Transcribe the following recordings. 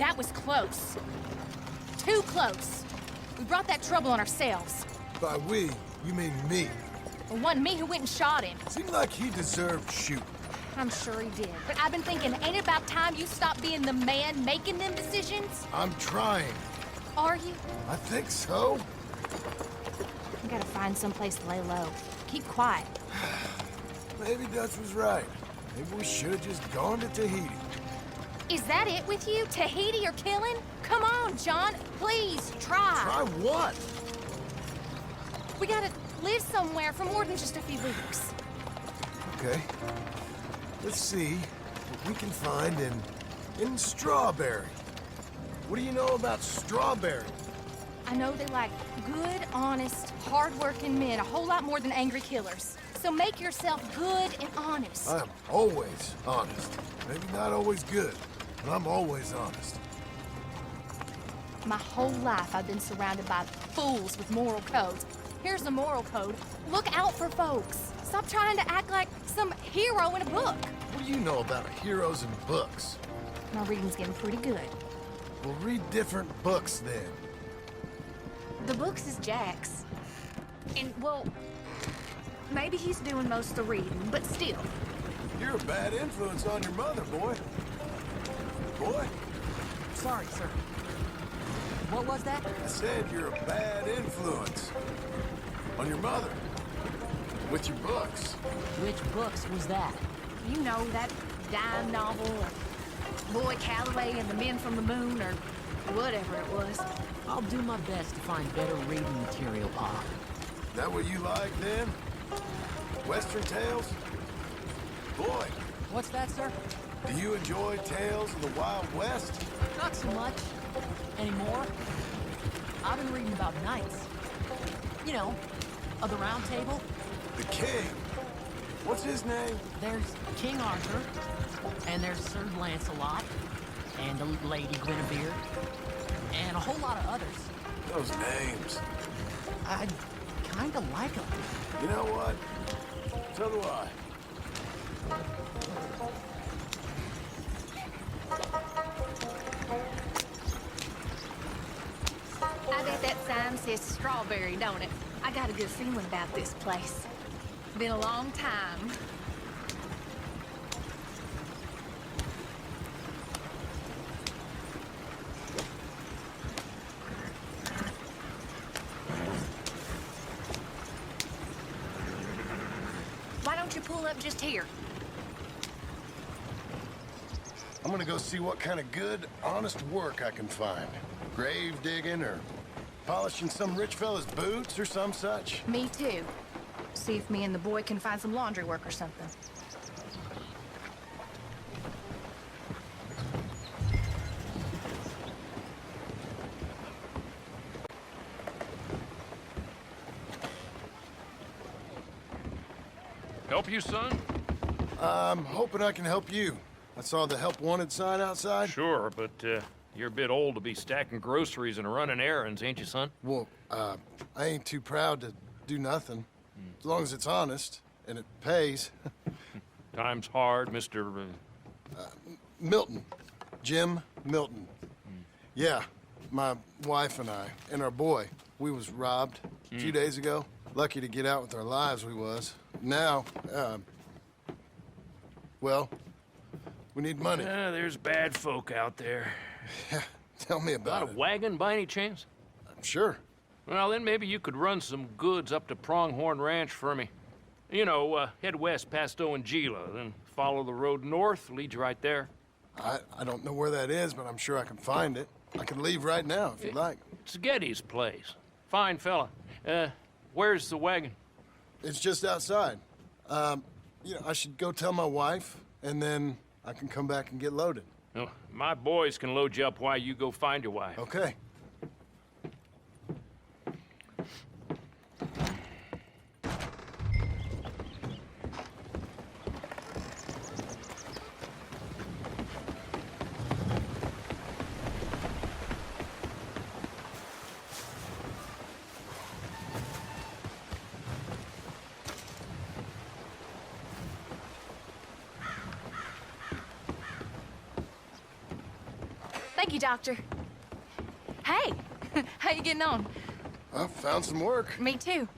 That was close. Too close. We brought that trouble on ourselves. By we, you mean me. It wasn't me who went and shot him. Seemed like he deserved shooting. I'm sure he did. But I've been thinking, ain't it about time you stop being the man making them decisions? I'm trying. Are you? I think so. We gotta find someplace to lay low. Keep quiet. Maybe Dutch was right. Maybe we should have just gone to Tahiti. Is that it with you? Tahiti or killing? Come on, John. Please, try. Try what? We gotta live somewhere for more than just a few weeks. Okay. Let's see what we can find in Strawberry. What do you know about Strawberry? I know they like good, honest, hard-working men a whole lot more than angry killers. So make yourself good and honest. I'm always honest. Maybe not always good, but I'm always honest. My whole life I've been surrounded by fools with moral codes. Here's the moral code. Look out for folks. Stop trying to act like some hero in a book. What do you know about heroes and books? My reading's getting pretty good. We'll read different books then. The books is Jack's. And, well, maybe he's doing most of the reading, but still. You're a bad influence on your mother, boy. Boy, Sorry, sir. What was that? I said you're a bad influence on your mother with your books. Which books was that? You know, that dime novel, or Boy Calloway and the Men from the Moon, or whatever it was. I'll do my best to find better reading material, Pop. That what you like then? Western tales? Boy, What's that, sir? do you enjoy tales of the Wild West? Not so much. Anymore. I've been reading about knights. You know, of the Round Table. The king. What's his name? There's King Arthur, and there's Sir Lancelot, and the Lady Guinevere, and a whole lot of others. Those names. I kinda like them. You know what? So do I. I bet that sign says Strawberry, don't it? I got a good feeling about this place. Been a long time. Why don't you pull up just here? I'm gonna go see what kind of good, honest work I can find. Grave digging or polishing some rich fella's boots or some such. Me too. See if me and the boy can find some laundry work or something. Help you, son? I'm hoping I can help you. I saw the help wanted sign outside. Sure, but you're a bit old to be stacking groceries and running errands, ain't you, son? Well, I ain't too proud to do nothing. As long as it's honest and it pays. Time's hard, Mr. Milton. Jim Milton. Yeah, my wife and I, and our boy, we was robbed a few days ago. Lucky to get out with our lives, we was. Now, well, we need money. There's bad folk out there. Tell me Got about a it. wagon by any chance? Sure. Well, then maybe you could run some goods up to Pronghorn Ranch for me. You know, head west past Owanjila, then follow the road north, lead you right there. I don't know where that is, but I'm sure I can find it. I can leave right now if you'd like. It's Getty's place. Fine fella. Where's the wagon? It's just outside. You know, I should go tell my wife, and then I can come back and get loaded. No, my boys can load you up while you go find your wife. Okay. Thank you, Doctor. Hey, how you getting on? I found some work. Me too.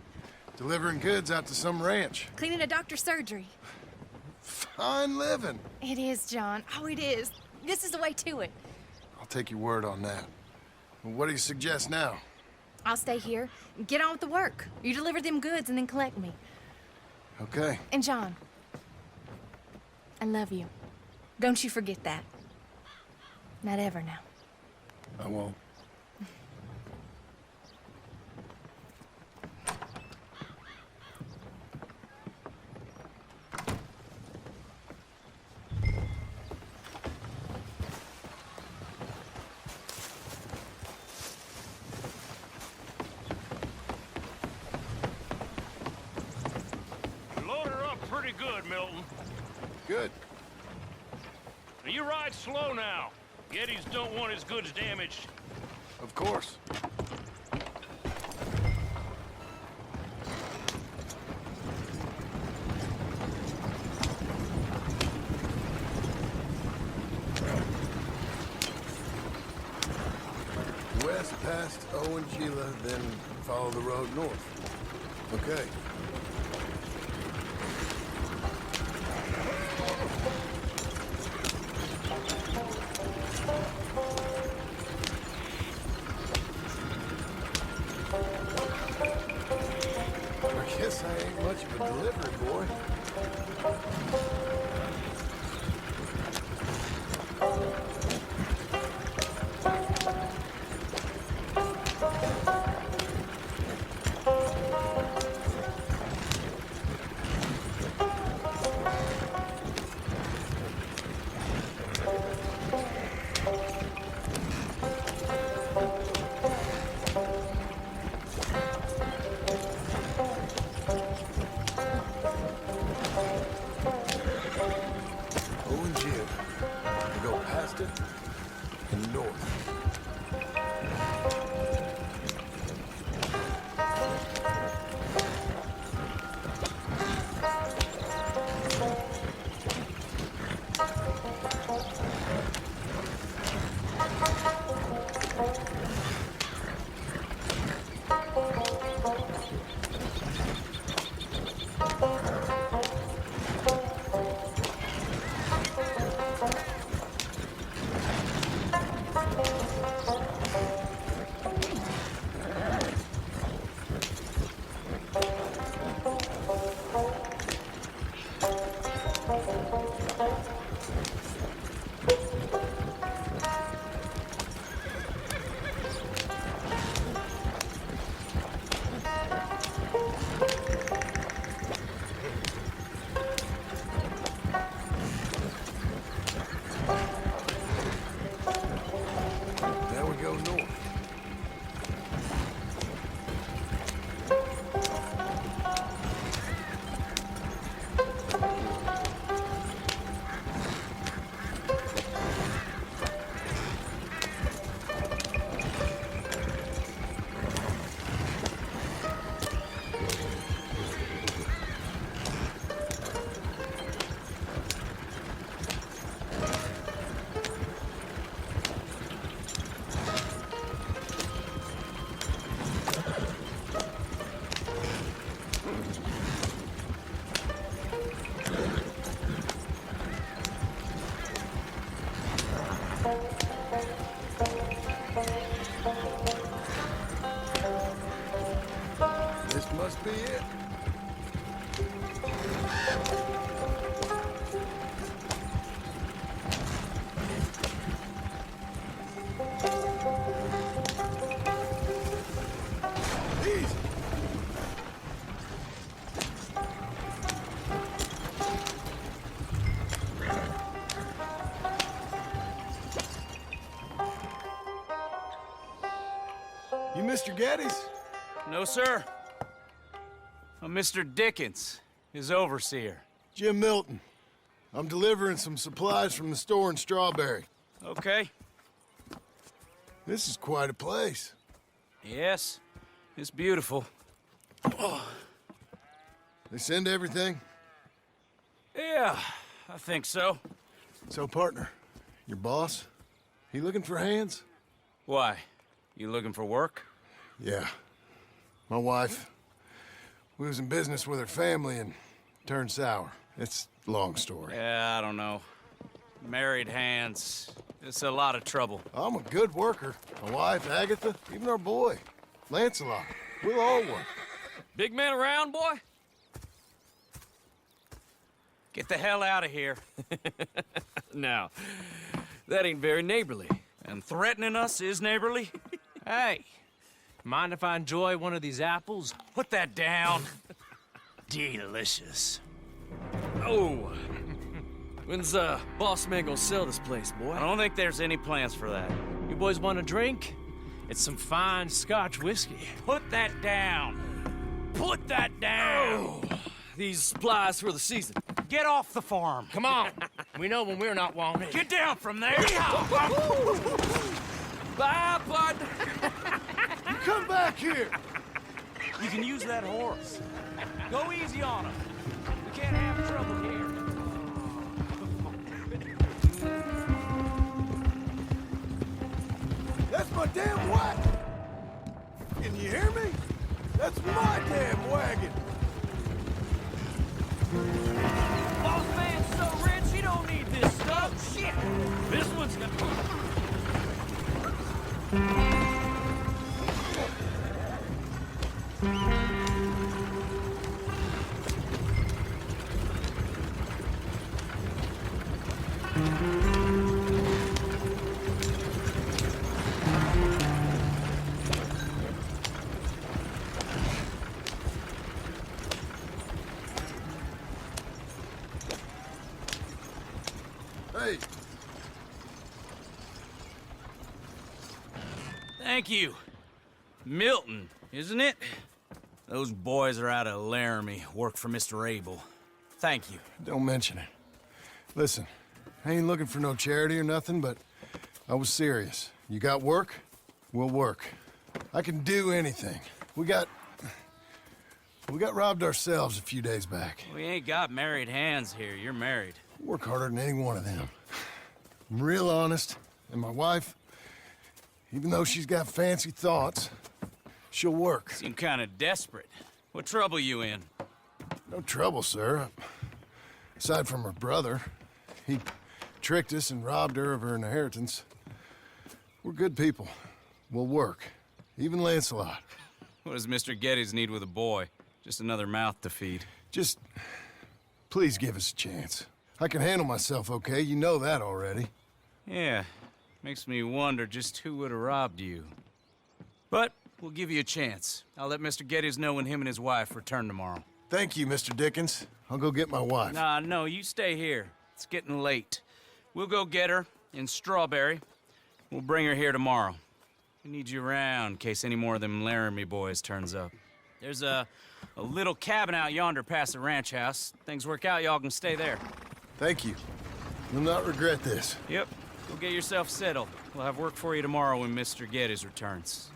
Delivering goods out to some ranch. Cleaning a doctor's surgery. Fine living. It is, John. Oh, it is. This is the way to it. I'll take your word on that. What do you suggest now? I'll stay here and get on with the work. You deliver them goods and then collect me. Okay. And John, I love you. Don't you forget that. Not ever now. I won't. Load her up pretty good, Milton. Good. Now, you ride slow now. Yetis don't want his goods damaged. Of course. West past Owen Gila, then follow the road north. Okay. I guess I ain't much of a delivery boy. Owen Gila. We go past it and north. Now we go north. This must be it. Easy. You Mr. Geddes? No, sir. I'm Mr. Dickens, his overseer. Jim Milton. I'm delivering some supplies from the store in Strawberry. Okay. This is quite a place. Yes, it's beautiful. They send everything? Yeah, I think so. So, partner, your boss, You looking for hands? Why? You looking for work? Yeah. My wife, we was in business with her family and turned sour. It's a long story. Yeah, I don't know. Married hands. It's a lot of trouble. I'm a good worker. My wife, Agatha, even our boy, Lancelot. We'll all work. Big man around, boy? Get the hell out of here. Now, that ain't very neighborly. And threatening us is neighborly? Hey, mind if I enjoy one of these apples? Put that down. Delicious. Oh, when's boss man gonna sell this place, boy? I don't think there's any plans for that. You boys want a drink? It's some fine Scotch whiskey. Put that down. Put that down. Oh, these supplies for the season. Get off the farm. Come on, we know when we're not wanted. Get down from there. Bye, bud. You come back here! You can use that horse. Go easy on him. We can't have trouble here. That's my damn wagon! Can you hear me? That's my damn wagon! Boss man's so rich, he don't need this stuff. Shit! This one's gonna... Hey, Thank you. Milton, isn't it? Those boys are out of Laramie, work for Mr. Abel. Thank you. don't mention it. Listen, I ain't looking for no charity or nothing, but I was serious. You got work? We'll work. I can do anything. We got robbed ourselves a few days back. We ain't got married hands here. You're married. Work harder than any one of them. I'm real honest, and my wife, even though she's got fancy thoughts, she'll work. Seem kind of desperate. What trouble you in? No trouble, sir. Aside from her brother, he tricked us and robbed her of her inheritance. We're good people. We'll work. Even Lancelot. What does Mr. Geddes need with a boy? Just another mouth to feed. Just, please give us a chance. I can handle myself okay, you know that already. Yeah, makes me wonder just who would have robbed you. But we'll give you a chance. I'll let Mr. Geddes know when him and his wife return tomorrow. Thank you, Mr. Dickens. I'll go get my wife. Nah, no, you stay here. It's getting late. We'll go get her in Strawberry. We'll bring her here tomorrow. We need you around in case any more of them Laramie boys turns up. There's a little cabin out yonder past the ranch house. Things work out, y'all can stay there. Thank you. You'll not regret this. Yep. Go get yourself settled. We'll have work for you tomorrow when Mr. Geddes returns.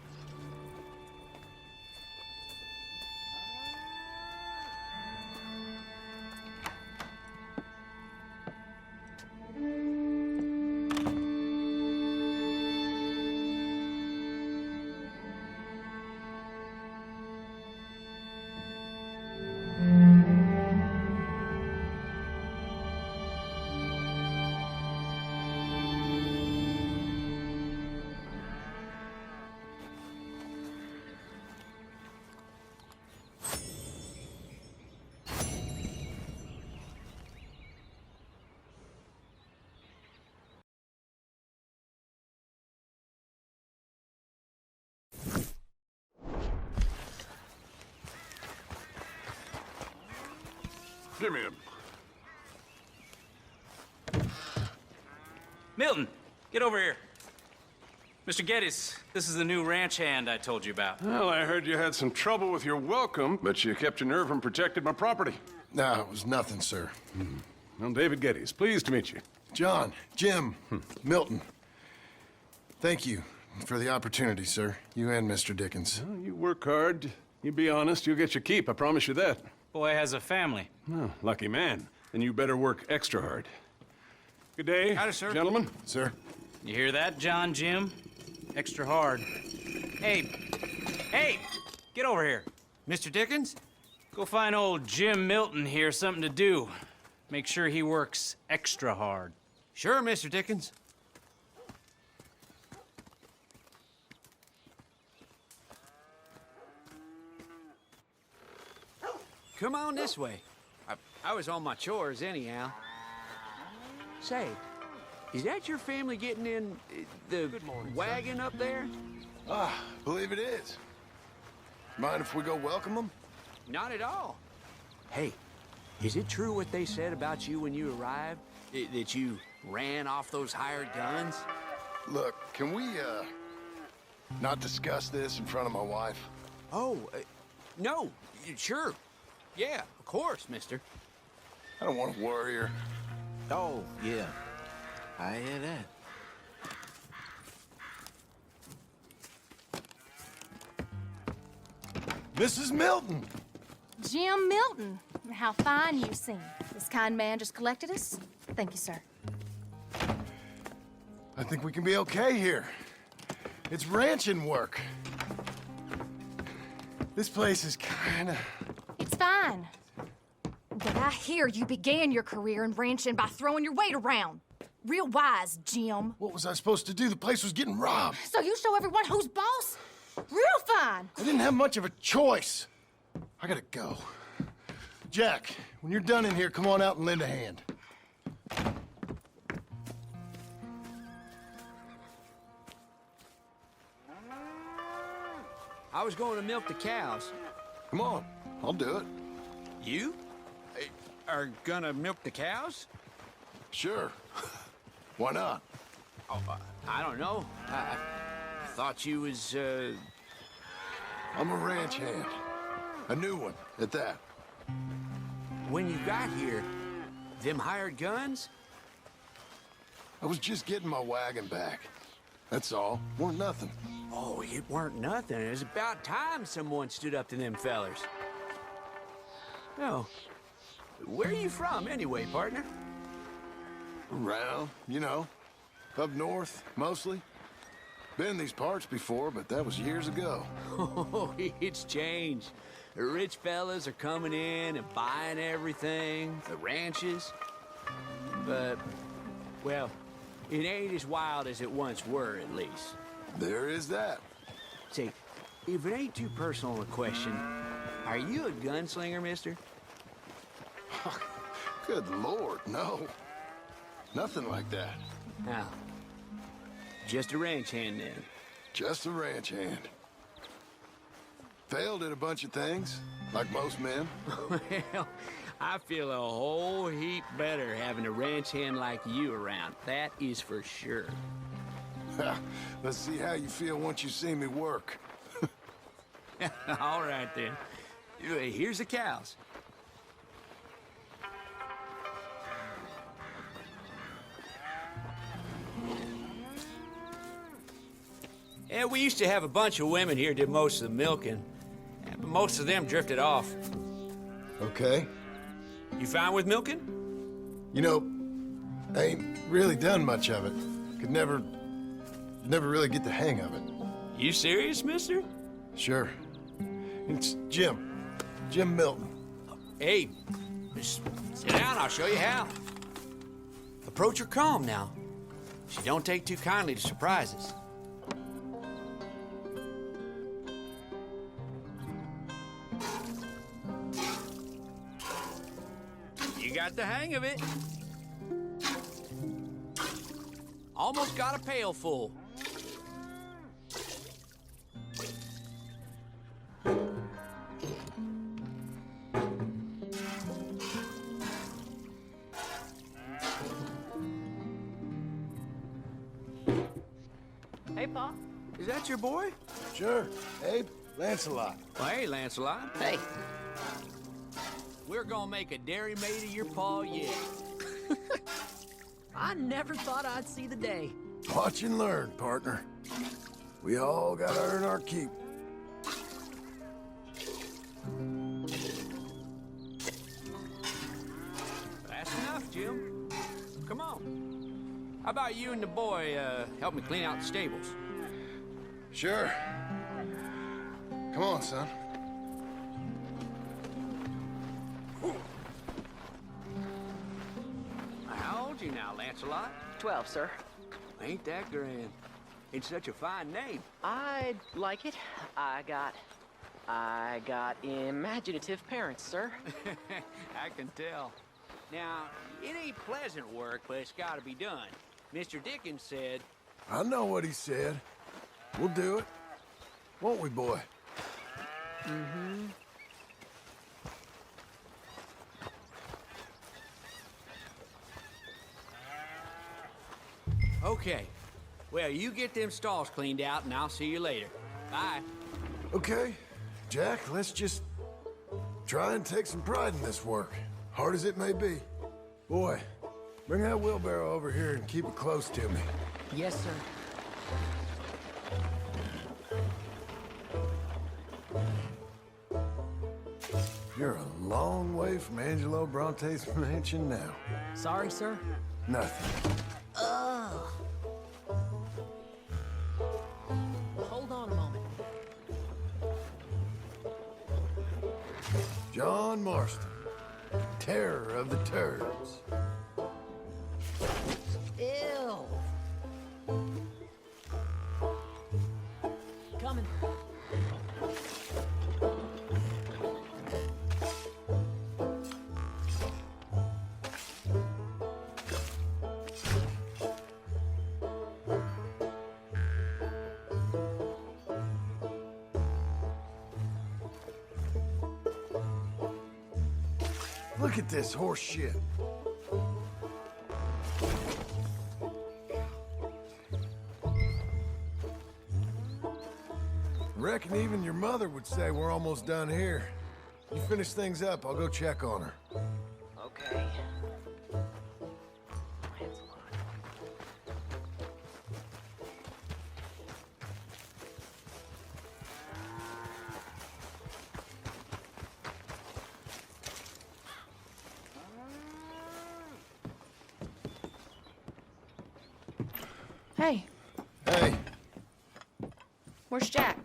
Give me him. Milton, get over here. Mr. Geddes, this is the new ranch hand I told you about. Well, I heard you had some trouble with your welcome, but you kept your nerve and protected my property. No, it was nothing, sir. Well, David Geddes, pleased to meet you. John, Jim, Milton. Thank you for the opportunity, sir. You and Mr. Dickens. Well, you work hard. You be honest, you'll get your keep, I promise you that. Boy has a family. Oh, lucky man. Then you better work extra hard. Good day, Howdy, sir. gentlemen. Sir? You hear that, John Jim? Extra hard. Hey, hey, get over here. Mr. Dickens? Go find old Jim Milton here something to do. Make sure he works extra hard. Sure, Mr. Dickens. Come on this way. I was on my chores anyhow. Say, is that your family getting in the wagon up there? Ah, believe it is. Mind if we go welcome them? Not at all. Hey, is it true what they said about you when you arrived? That you ran off those hired guns? Look, can we, not discuss this in front of my wife? Oh, no, sure. Yeah, of course, mister. I don't want to worry her. Oh, yeah. I hear that. Mrs. Milton! Jim Milton. How fine you seem. This kind man just collected us. Thank you, sir. I think we can be okay here. It's ranching work. This place is kinda... It's fine. But I hear you began your career in ranching by throwing your weight around. Real wise, Jim. What was I supposed to do? The place was getting robbed. So you show everyone who's boss? Real fine. I didn't have much of a choice. I gotta go. Jack, when you're done in here, come on out and lend a hand. I was going to milk the cows. Come on, I'll do it. You? Are gonna milk the cows? Sure. Why not? Oh, I don't know. I thought you was, I'm a ranch hand. A new one, at that. When you got here, them hired guns? I was just getting my wagon back. That's all. Weren't nothing. Oh, it weren't nothing. It was about time someone stood up to them fellers. No. Where are you from, anyway, partner? Around, you know. Up north, mostly. Been in these parts before, but that was years ago. Oh, it's changed. The rich fellas are coming in and buying everything, the ranches. But, well, it ain't as wild as it once were, at least. There is that. Say, if it ain't too personal a question, are you a gunslinger, mister? Good Lord, no. Nothing like that. Now, just a ranch hand then. Just a ranch hand. Failed at a bunch of things, like most men. Well, I feel a whole heap better having a ranch hand like you around. That is for sure. Let's see how you feel once you see me work. All right, then. Here's the cows. Yeah, we used to have a bunch of women here did most of the milking. But most of them drifted off. Okay. You fine with milking? You know, I ain't really done much of it. Could never really get the hang of it. You serious, mister? Sure. It's Jim. Jim Milton. Hey, just sit down, I'll show you how. Approach her calm now. She don't take too kindly to surprises. You got the hang of it. Almost got a pail full. Hey, Pa. Is that your boy? Sure. Abe, Lancelot. Well, hey, Lancelot. Hey. We're gonna make a dairy maid of your paw yet. I never thought I'd see the day. Watch and learn, partner. We all gotta earn our keep. That's enough, Jim. Come on. How about you and the boy help me clean out the stables? Sure. Come on, son. How old you now, Lancelot? 12, sir. Ain't that grand? It's such a fine name. I like it. I got imaginative parents, sir. I can tell. Now, it ain't pleasant work, but it's gotta be done. Mr. Dickens said... I know what he said. We'll do it. Won't we, boy? Mm-hmm. Okay. Well, you get them stalls cleaned out, and I'll see you later. Bye. Okay, Jack, let's just try and take some pride in this work, hard as it may be. Boy, bring that wheelbarrow over here and keep it close to me. Yes, sir. You're a long way from Angelo Bronte's mansion now. Sorry, sir. Nothing. Hold on a moment. John Marston, terror of the turds. Ew. Coming. Look at this horse shit. Reckon even your mother would say we're almost done here. You finish things up, I'll go check on her. Okay. Hey, Hey, where's Jack?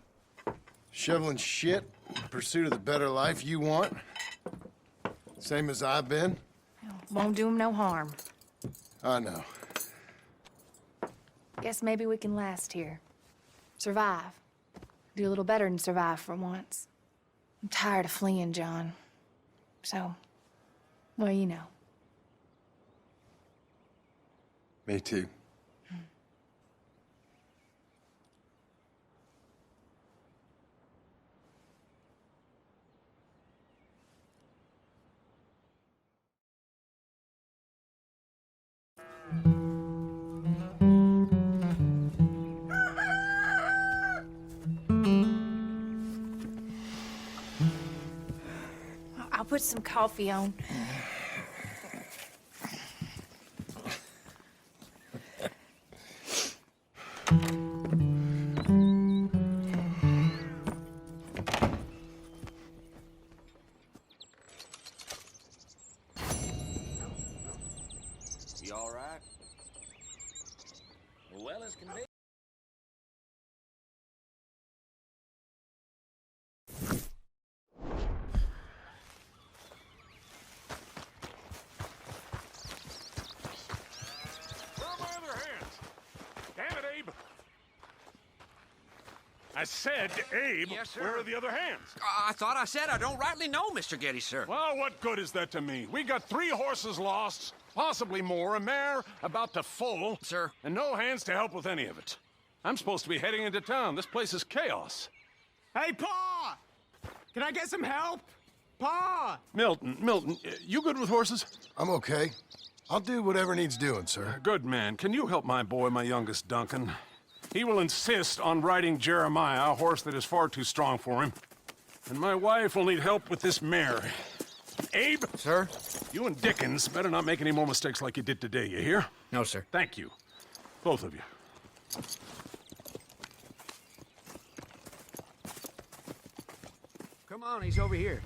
shoveling shit in pursuit of the better life you want? Same as I've been? Won't do him no harm. I know. Guess maybe we can last here. Survive. Do a little better than survive for once. I'm tired of fleeing, John. So, well, you know. Me too. I'll put some coffee on. You all right? Well as can be. Where are my other hands? Damn it, Abe! I said, Abe, Yes, sir. where are the other hands? I thought I said I don't rightly know, Mr. Getty, sir. Well, what good is that to me? We got 3 horses lost, possibly more, a mare about to foal. Sir. And no hands to help with any of it. I'm supposed to be heading into town. This place is chaos. Hey, Pa! Can I get some help? Pa! Milton, you good with horses? I'm okay. I'll do whatever needs doing, sir. Good man. Can you help my boy, my youngest Duncan? He will insist on riding Jeremiah, a horse that is far too strong for him. And my wife will need help with this mare. Abe? Sir? You and Dickens better not make any more mistakes like you did today, you hear? No, sir. Thank you. Both of you. Come on, he's over here.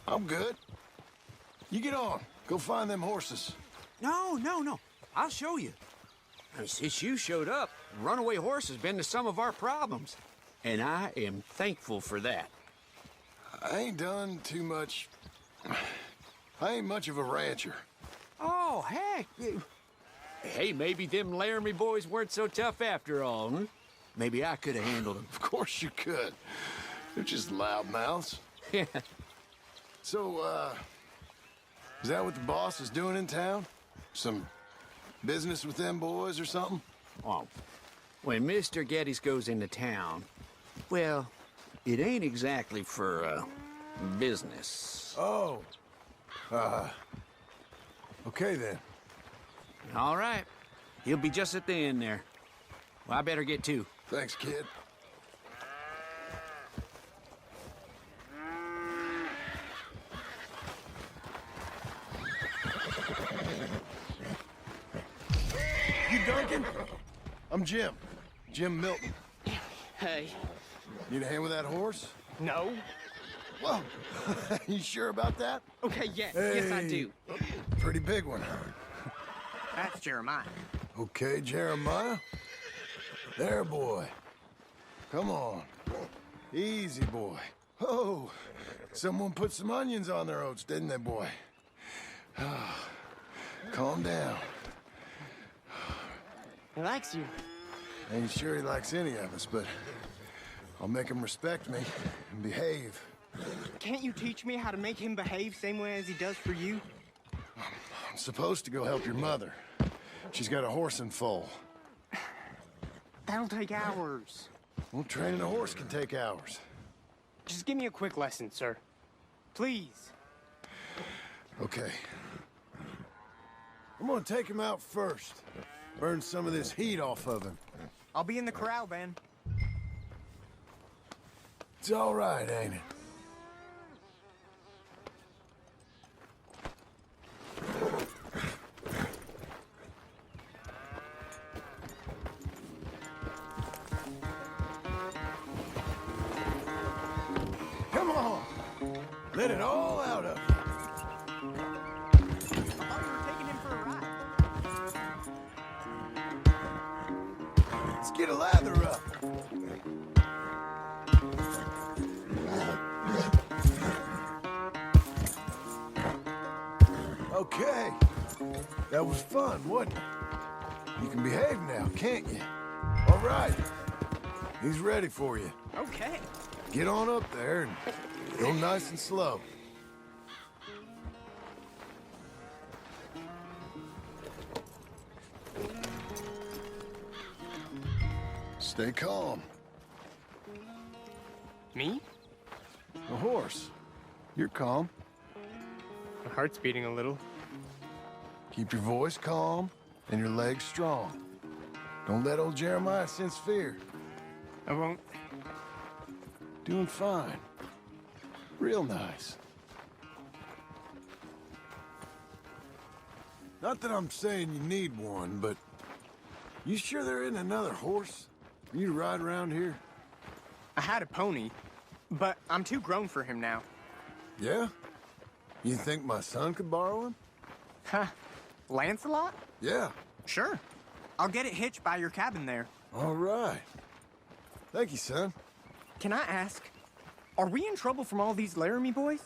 I'm good. You get on. Go find them horses. No. I'll show you. Since you showed up, runaway horse has been to some of our problems. And I am thankful for that. I ain't done too much. I ain't much of a rancher. Oh, heck. Hey, maybe them Laramie boys weren't so tough after all, huh? Maybe I could have handled them. Of course you could. They're just loudmouths. Yeah. So, is that what the boss is doing in town? Some business with them boys or something? Oh, when Mr. Geddes goes into town, well, it ain't exactly for, business. Oh. Okay then. All right. He'll be just at the end there. Well, I better get to. Thanks, kid. You Duncan? I'm Jim. Jim Milton. Hey. Need a hand with that horse? No. Whoa. You sure about that? Okay, yes. Yes, I do. Pretty big one. That's Jeremiah. Okay, Jeremiah. There, boy. Come on. Easy, boy. Oh, someone put some onions on their oats, didn't they, boy? Calm down. He likes you. Ain't sure he likes any of us, but I'll make him respect me and behave. Can't you teach me how to make him behave same way as he does for you? I'm supposed to go help your mother. She's got a horse and foal. That'll take hours. Well, training a horse can take hours. Just give me a quick lesson, sir. Please. Okay. I'm gonna take him out first. Burn some of this heat off of him. I'll be in the corral then. It's all right, ain't it? Come on! Let it all out of you. I thought you were taking him for a ride. Let's get a lather up. Okay. That was fun, wasn't it? You can behave now, can't you? All right. He's ready for you. Okay. Get on up there and go nice and slow. Stay calm. Me? The horse. You're calm. My heart's beating a little. Keep your voice calm and your legs strong. Don't let old Jeremiah sense fear. I won't. Doing fine. Real nice. Not that I'm saying you need one, but you sure there isn't another horse for you to ride around here? I had a pony, but I'm too grown for him now. Yeah? You think my son could borrow him? Huh. Lancelot? Yeah. Sure. I'll get it hitched by your cabin there. All right. Thank you, son. Can I ask, are we in trouble from all these Laramie boys?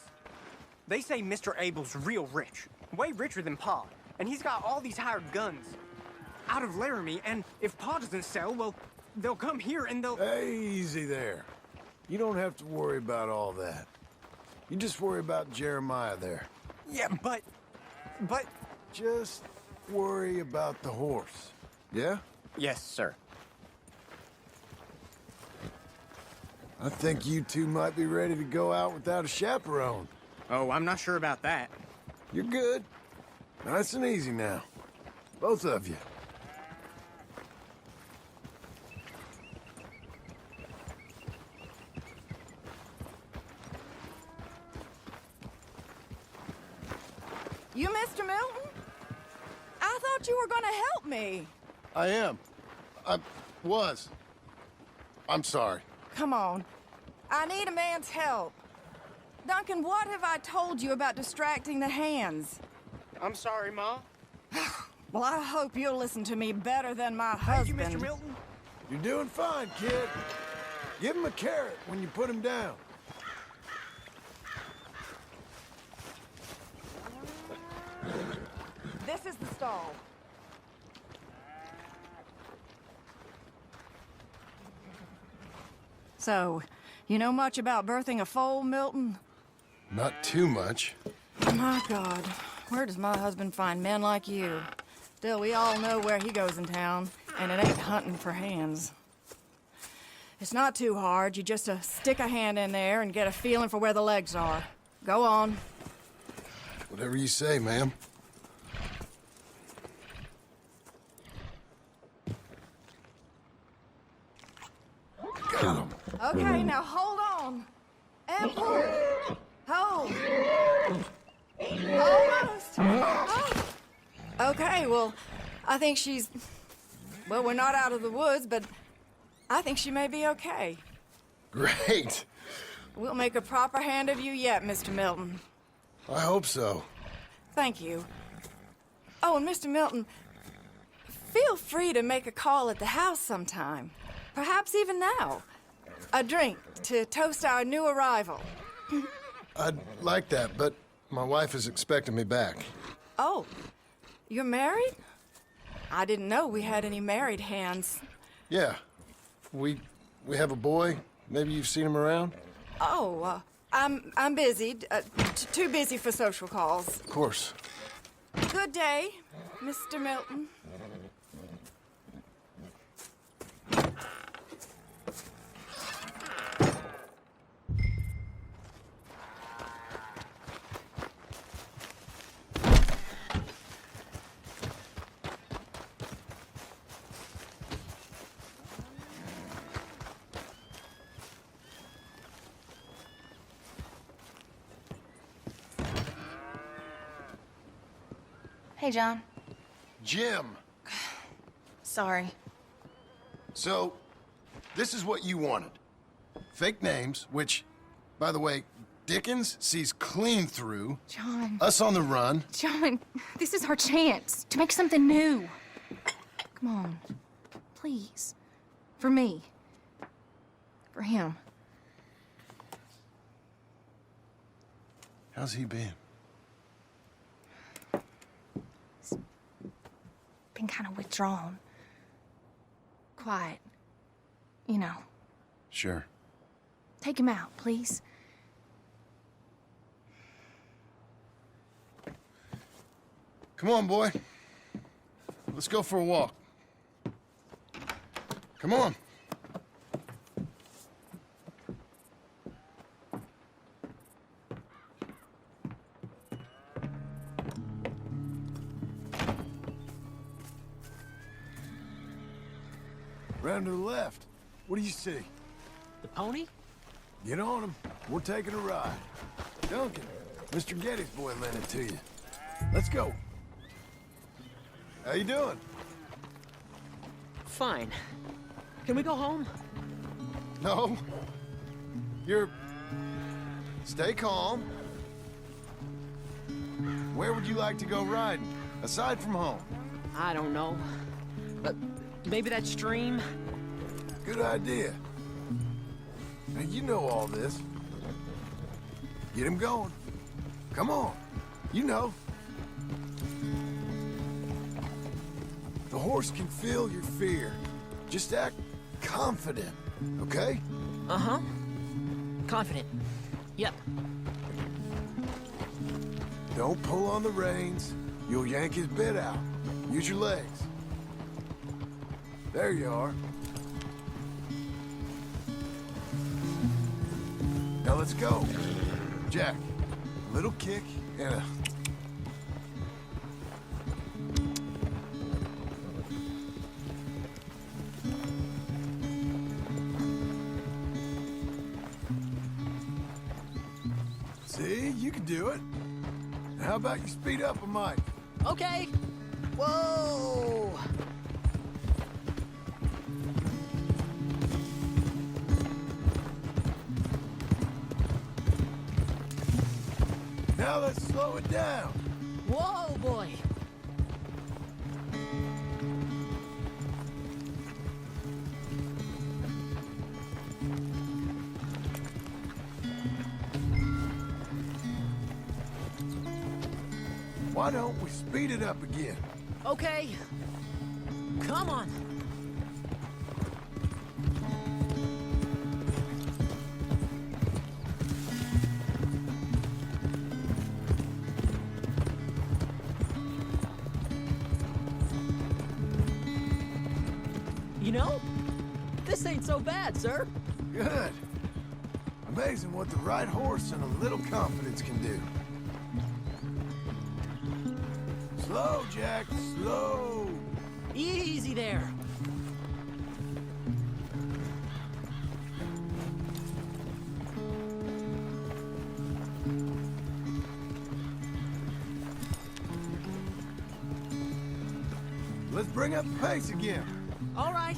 They say Mr. Abel's real rich, way richer than Pa, and he's got all these hired guns out of Laramie, and if Pa doesn't sell, well, they'll come here and they'll... Easy there. You don't have to worry about all that. You just worry about Jeremiah there. Yeah, but... Just worry about the horse. Yeah? Yes, sir. I think you two might be ready to go out without a chaperone. Oh, I'm not sure about that. You're good. Nice and easy now. Both of you. You Mr. Milton? I thought you were gonna help me. I am. I was. I'm sorry. Come on. I need a man's help. Duncan, what have I told you about distracting the hands? I'm sorry, Ma. Well, I hope you'll listen to me better than my Thank you, husband. Mr. Milton. You're doing fine, kid. Give him a carrot when you put him down. This is the stall. So, you know much about birthing a foal, Milton? Not too much. My God, where does my husband find men like you? Still, we all know where he goes in town, and it ain't hunting for hands. It's not too hard. You just stick a hand in there and get a feeling for where the legs are. Go on. Whatever you say, ma'am. Got him. Okay, now hold on. And pull. Hold. Almost. Oh. Okay, well, I think she's... Well, we're not out of the woods, but I think she may be okay. Great. We'll make a proper hand of you yet, Mr. Milton. I hope so. Thank you. Oh, and Mr. Milton, feel free to make a call at the house sometime. Perhaps even now. A drink to toast our new arrival. I'd like that, but my wife is expecting me back. Oh, you're married? I didn't know we had any married hands. Yeah. We have a boy. Maybe you've seen him around? Oh, I'm busy. Too busy for social calls. Of course. Good day, Mr. Milton. Hey, John. Jim. Sorry. So, this is what you wanted. Fake names, which, by the way, Dickens sees clean through. John. Us on the run. John, this is our chance to make something new. Come on. Please. For me. For him. How's he been? Been kind of withdrawn. Quiet. You know. Sure. Take him out, please. Come on, boy. Let's go for a walk. Come on. Round to the left. What do you see? The pony? Get on him. We're taking a ride. Duncan, Mr. Getty's boy lent it to you. Let's go. How you doing? Fine. Can we go home? No. You're... Stay calm. Where would you like to go riding, aside from home? I don't know. Maybe that stream? Good idea. Now, you know all this. Get him going. Come on. You know. The horse can feel your fear. Just act confident, okay? Uh-huh. Confident. Yep. Don't pull on the reins. You'll yank his bit out. Use your legs. There you are. Now let's go. Jack, a little kick and a... See, you can do it. How about you speed up a mite? Okay. Whoa! Now let's slow it down. Whoa, boy. Why don't we speed it up again? Okay. Come on. You know, this ain't so bad, sir. Good. Amazing what the right horse and a little confidence can do. Slow, Jack, slow. Easy there. Let's bring up the pace again. All right.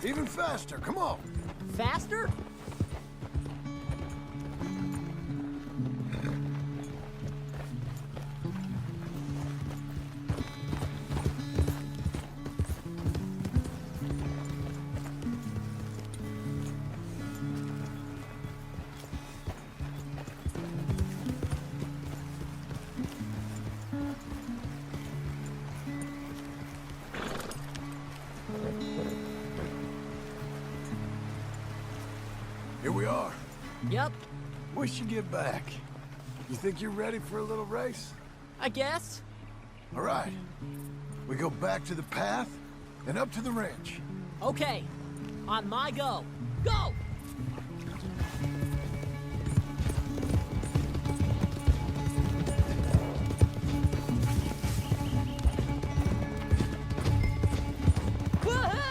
Even faster, come on. Faster? Here we are. Yep, We should get back. You think you're ready for a little race? I guess. All right. We go back to the path and up to the ranch. Okay. On my go. Go! Woohoo!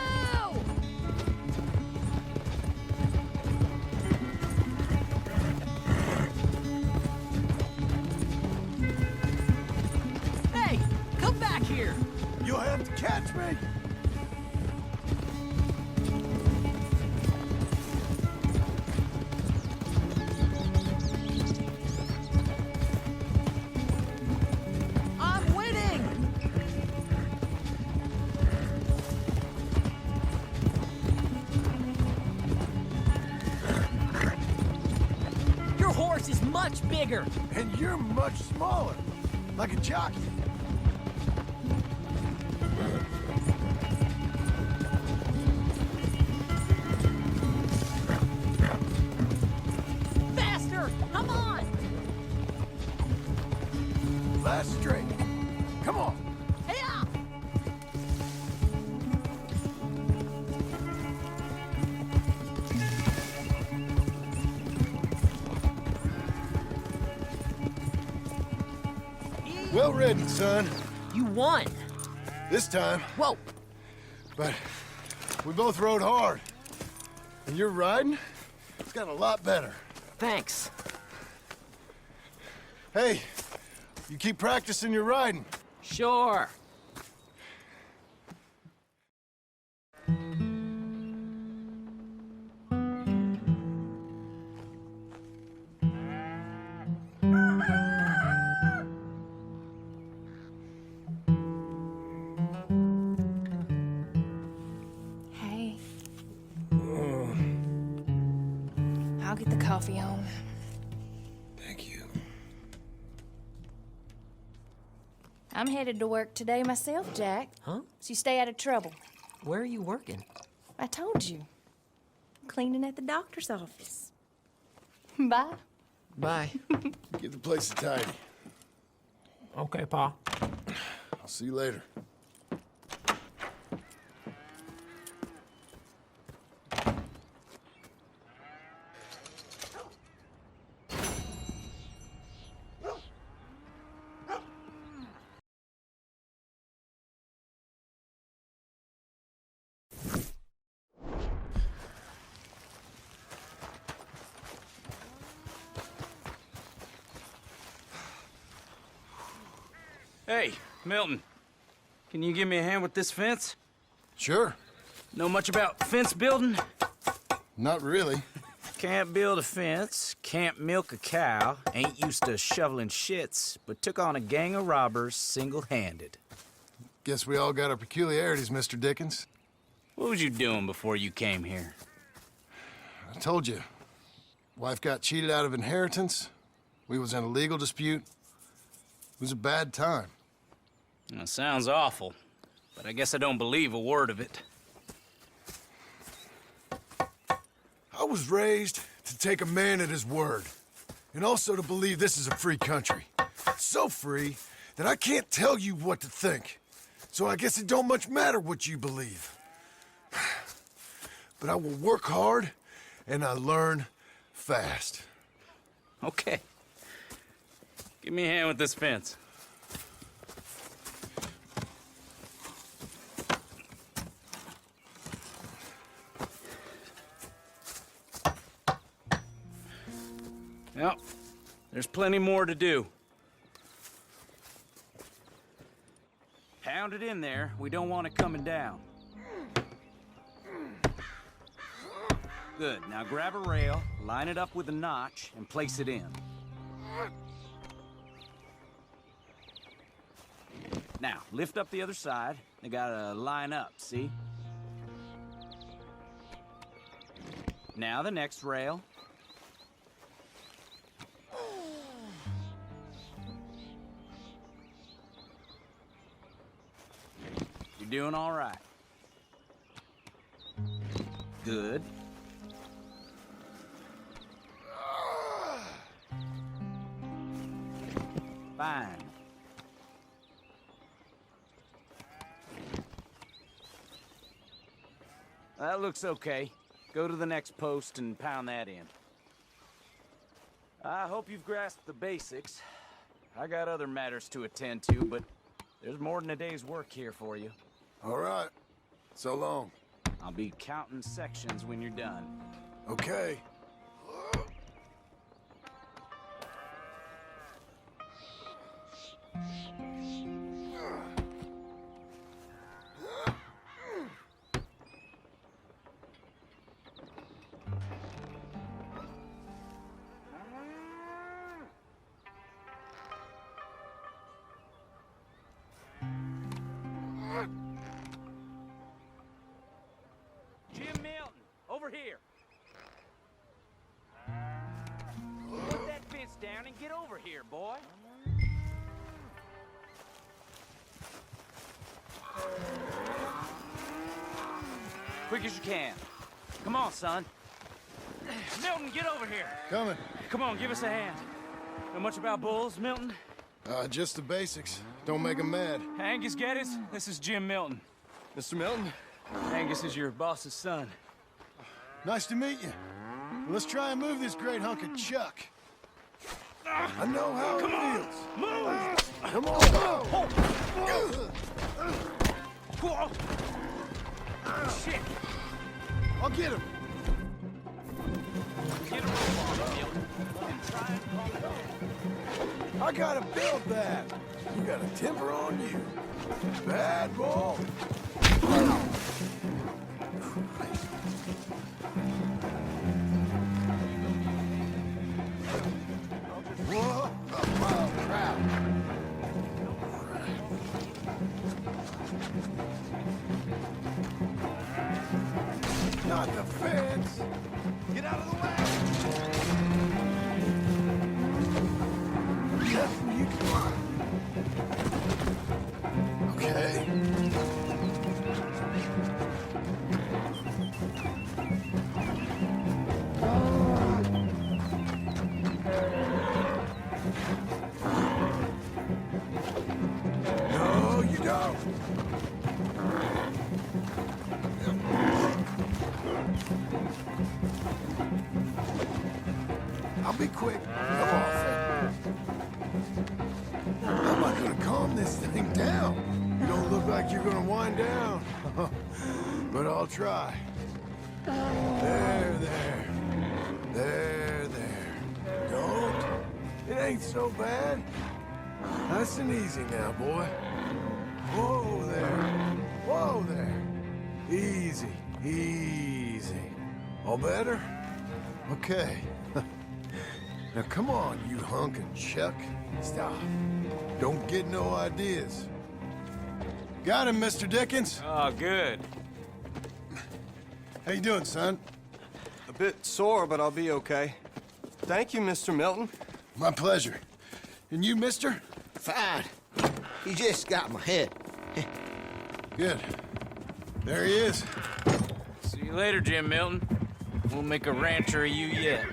Hey, come back here. You'll have to catch me. I'm winning! Your horse is much bigger. And you're much smaller. Like a jockey. Faster! Come on! Last straight. Come on. Hey-ya! Well ridden, son. You won. This time. Whoa! But we both rode hard. And your riding, it's got a lot better. Thanks. Hey, you keep practicing your riding. Sure. Hey. I'll get the coffee on. Thank you. I'm headed to work today myself, Jack. Huh? So you stay out of trouble. Where are you working? I told you. Cleaning at the doctor's office. Bye. Bye. Get the place tidy. Okay, Pa. I'll see you later. Hey, Milton. Can you give me a hand with this fence? Sure. Know much about fence building? Not really. Can't build a fence, can't milk a cow, ain't used to shoveling shits, but took on a gang of robbers single-handed. Guess we all got our peculiarities, Mr. Dickens. What was you doing before you came here? I told you. Wife got cheated out of inheritance. We was in a legal dispute. It was a bad time. That sounds awful, but I guess I don't believe a word of it. I was raised to take a man at his word, and also to believe this is a free country. So free that I can't tell you what to think. So I guess it don't much matter what you believe. But I will work hard, and I learn fast. Okay. Give me a hand with this fence. Well, there's plenty more to do. Pound it in there. We don't want it coming down. Good. Now grab a rail, line it up with a notch, and place it in. Now, lift up the other side. They gotta line up, see? Now the next rail. You're doing all right. Good. Fine. That looks okay. Go to the next post and pound that in. I hope you've grasped the basics. I got other matters to attend to, but there's more than a day's work here for you. All right. So long. I'll be counting sections when you're done. Okay. Jim Milton, over here. Put that fence down and get over here, boy. Quick as you can. Come on, son. Milton, get over here. Coming. Come on, give us a hand. Know much about bulls, Milton? Just the basics. Don't make them mad. Angus Geddes, this is Jim Milton. Mr. Milton? Angus is your boss's son. Nice to meet you. Let's try and move this great hunk of chuck. I know how it feels. Move! Come on. Whoa. Shit! I'll get him. Get a roll on him, Milton. And try and calm it down. I gotta build that. You got a temper on you. Bad boy. Whoa, crap. Not the fence. Get out of the way. That's where you can run. Okay. No, you don't. I'll be quick. Come on, Fred. How am I gonna calm this thing down? You don't look like you're gonna wind down. But I'll try. There. Don't. It ain't so bad. Nice and easy now, boy. Whoa there. Easy. All better? Okay. Now come on, you hunk and Chuck. Stop. Don't get no ideas. Got him, Mr. Dickens. Oh, good. How you doing, son? A bit sore, but I'll be okay. Thank you, Mr. Milton. My pleasure. And you, mister? Fine. He just got my head. Good. There he is. See you later, Jim Milton. We'll make a rancher of you yet.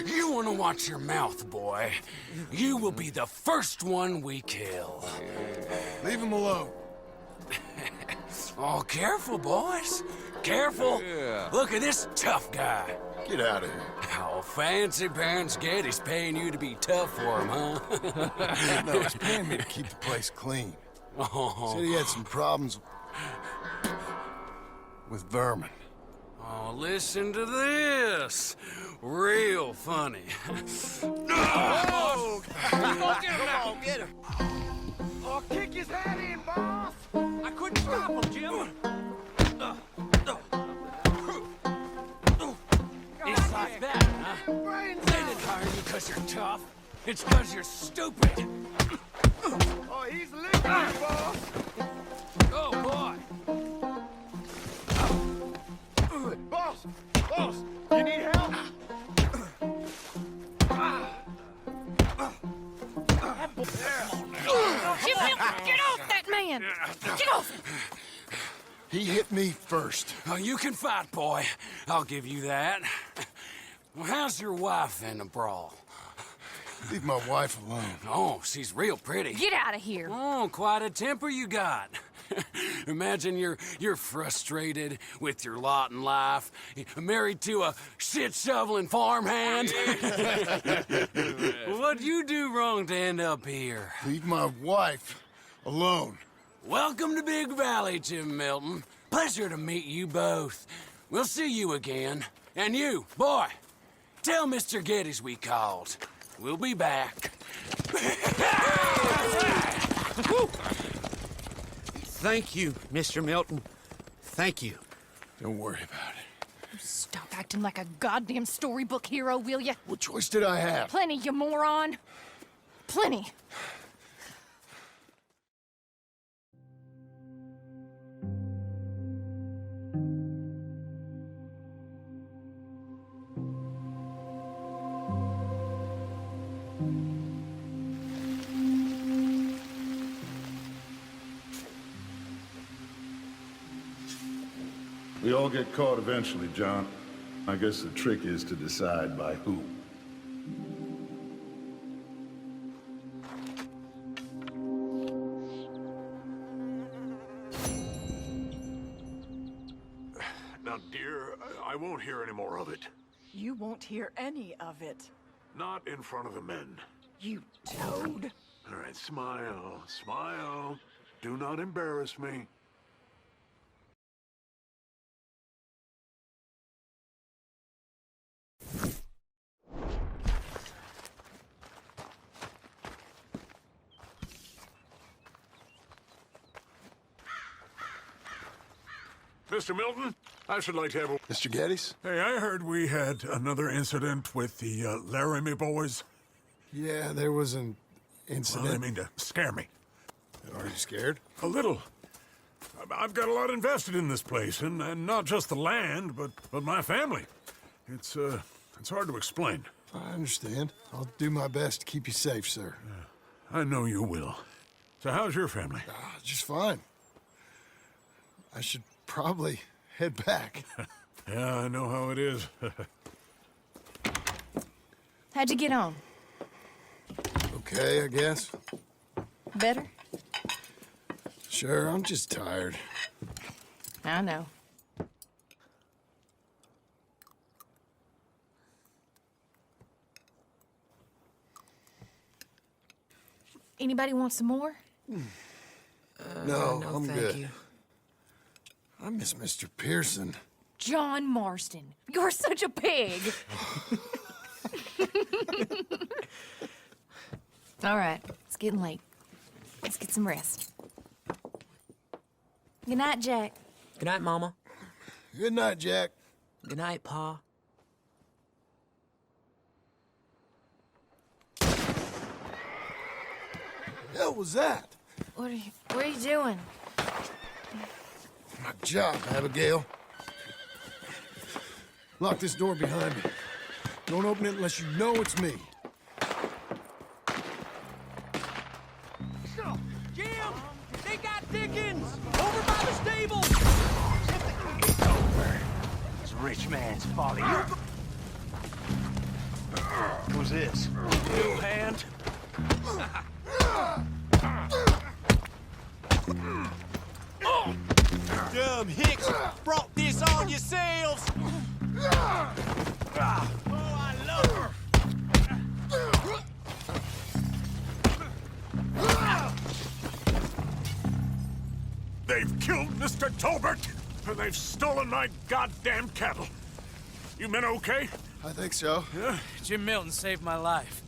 You want to watch your mouth, boy. You will be the first one we kill. Leave him alone. Oh, careful, boys. Careful. Look at this tough guy. Get out of here. Oh, fancy pants Getty's paying you to be tough for him, huh? No, he's paying me to keep the place clean. Oh. Said he had some problems with vermin. Oh, listen to this. Real funny. Oh, come on, get him. Oh, kick his head in, boss! I couldn't stop him, Jim. It's like that, huh? They didn't hire you because you're tough. It's because you're stupid. Oh, he's licking me, boss. Oh, boy. Boss, you need help? Jim Milton, get off that man! Get off him! He hit me first. Oh, you can fight, boy. I'll give you that. Well, how's your wife in the brawl? Leave my wife alone. Oh, she's real pretty. Get out of here. Oh, quite a temper you got. Imagine you're frustrated with your lot in life, married to a shit-shoveling farmhand. What'd you do wrong to end up here? Leave my wife alone. Welcome to Big Valley, Jim Milton. Pleasure to meet you both. We'll see you again. And you, boy, tell Mr. Geddes we called. We'll be back. Thank you, Mr. Milton. Thank you. Don't worry about it. Stop acting like a goddamn storybook hero, will ya? What choice did I have? Plenty, you moron. Plenty. We all get caught eventually, John. I guess the trick is to decide by who. Now, dear, I won't hear any more of it. You won't hear any of it. Not in front of the men. You toad. All right, smile, smile. Do not embarrass me. Mr. Milton, I should like to have a... Mr. Geddes? Hey, I heard we had another incident with the Laramie boys. Yeah, there was an incident. Well, they mean to scare me. Are you scared? A little. I've got a lot invested in this place, and not just the land, but my family. It's hard to explain. I understand. I'll do my best to keep you safe, sir. I know you will. So how's your family? Just fine. I should probably head back. Yeah, I know how it is. How'd you get on? Okay, I guess. Better? Sure, I'm just tired. I know. Anybody want some more? No, no, I'm thank good. you. I miss Mr. Pearson. John Marston, you're such a pig. All right, it's getting late. Let's get some rest. Good night, Jack. Good night, Mama. Good night, Jack. Good night, Pa. Hell was that? What are you doing? My job, Abigail. Lock this door behind me. Don't open it unless you know it's me. Jim! They got Dickens! Over by the stable! It's a rich man's folly. Who's this? New hand. Dumb hicks brought this on yourselves! Oh, I love her! They've killed Mr. Tolbert, and they've stolen my goddamn cattle. You men okay? I think so. Jim Milton saved my life.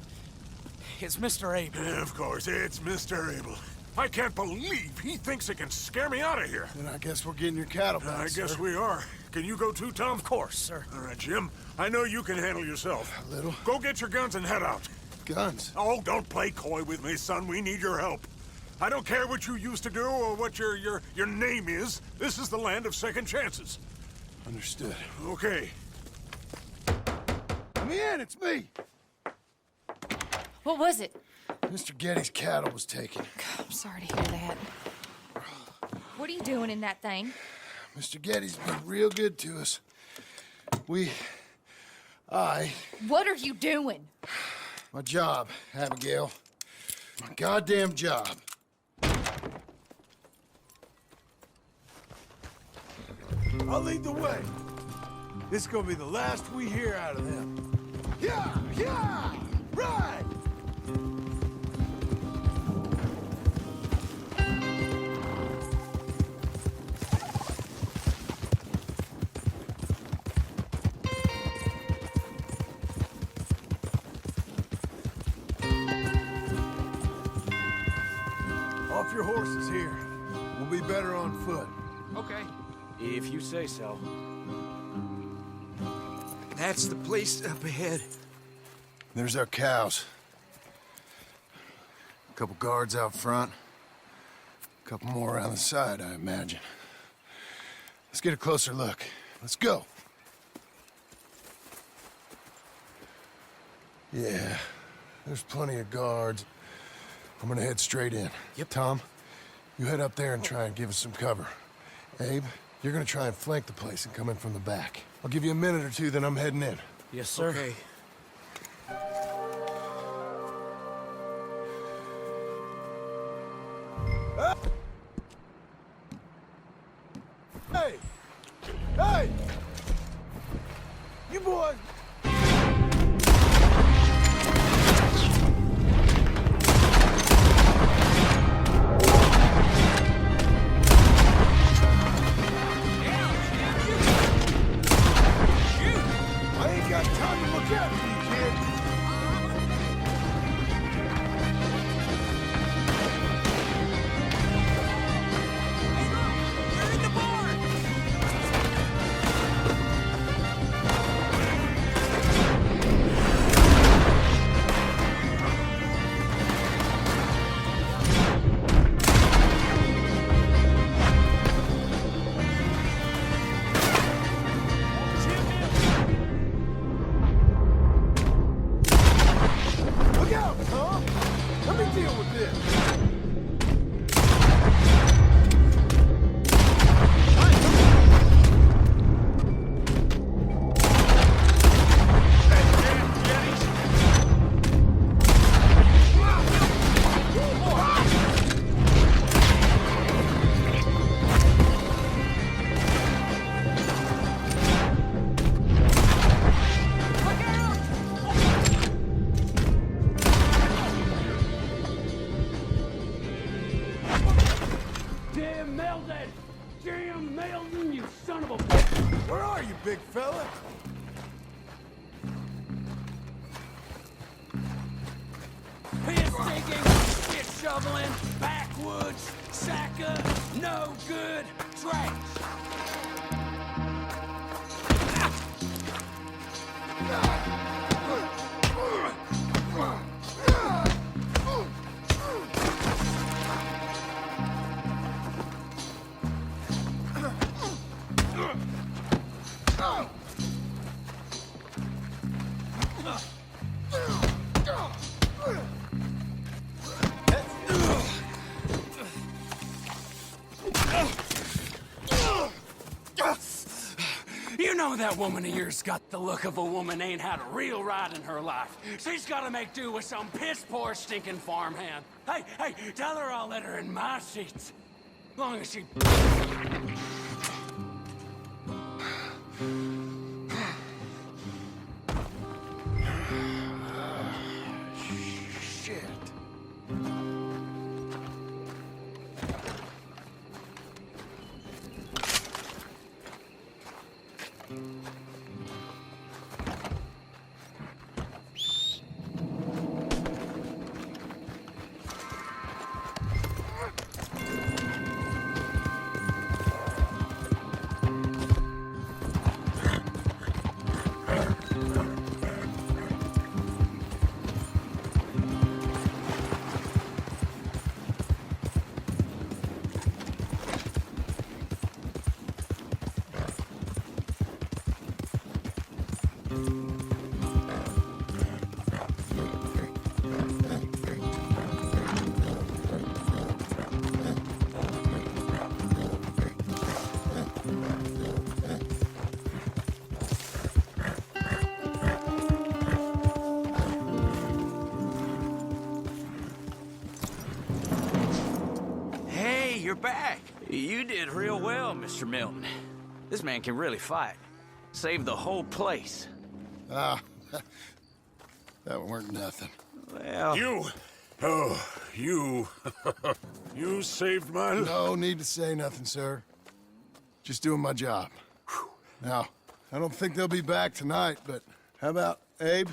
It's Mr. Abel. Yeah, of course, it's Mr. Abel. I can't believe he thinks he can scare me out of here. Then I guess we're getting your cattle back, I guess sir. we are. Can you go too, Tom? Of course, sir. All right, Jim. I know you can handle yourself. A little. Go get your guns and head out. Guns? Oh, don't play coy with me, son. We need your help. I don't care what you used to do or what your name is. This is the land of second chances. Understood. Okay. Let me in, it's me. What was it? Mr. Getty's cattle was taken. God, I'm sorry to hear that. What are you doing in that thing? Mr. Getty's been real good to us. What are you doing? My job, Abigail. My goddamn job. I'll lead the way. This is gonna be the last we hear out of them. Yeah! Right! Off your horses here. We'll be better on foot. Okay. If you say so. That's the place up ahead. There's our cows. A couple guards out front. A couple more around the side, I imagine. Let's get a closer look. Let's go. Yeah, there's plenty of guards. I'm gonna head straight in. Yep. Tom, you head up there and try and give us some cover. Abe, you're gonna try and flank the place and come in from the back. I'll give you a minute or two, then I'm heading in. Yes, sir. Okay. Hey! Hey! You boys! I ain't got time to look after you, kid. Look out, Tom! Let me deal with this. Jim Milton, you son of a bitch! Where are you, big fella? Piss digging, shit shoveling, backwoods, sacker, no good, trash! You know that woman of yours got the look of a woman ain't had a real ride in her life. She's gotta make do with some piss-poor stinking farmhand. Hey, tell her I'll let her in my seats. Long as she... Shit. You're back. You did real well, Mr. Milton. This man can really fight. Saved the whole place. Ah, that weren't nothing. Well... You saved my life. No need to say nothing, sir. Just doing my job. Now, I don't think they'll be back tonight, but how about Abe?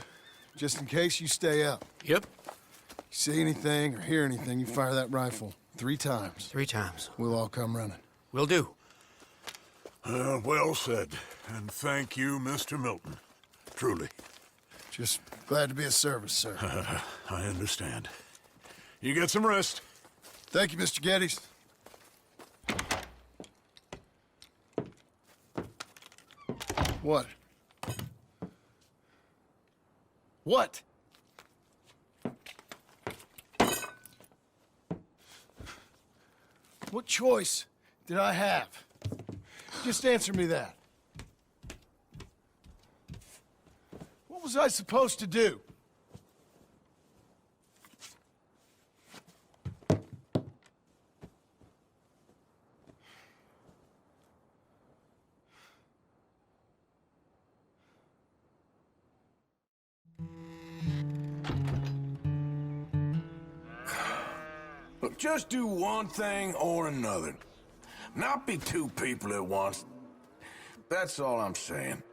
Just in case you stay up. Yep. You see anything or hear anything, you fire that rifle 3 times. 3 times. We'll all come running. Will do. Well said. And thank you, Mr. Milton. Truly. Just glad to be of service, sir. I understand. You get some rest. Thank you, Mr. Geddes. What? What? What choice did I have? Just answer me that. What was I supposed to do? Look, just do one thing or another. Not be 2 people at once. That's all I'm saying.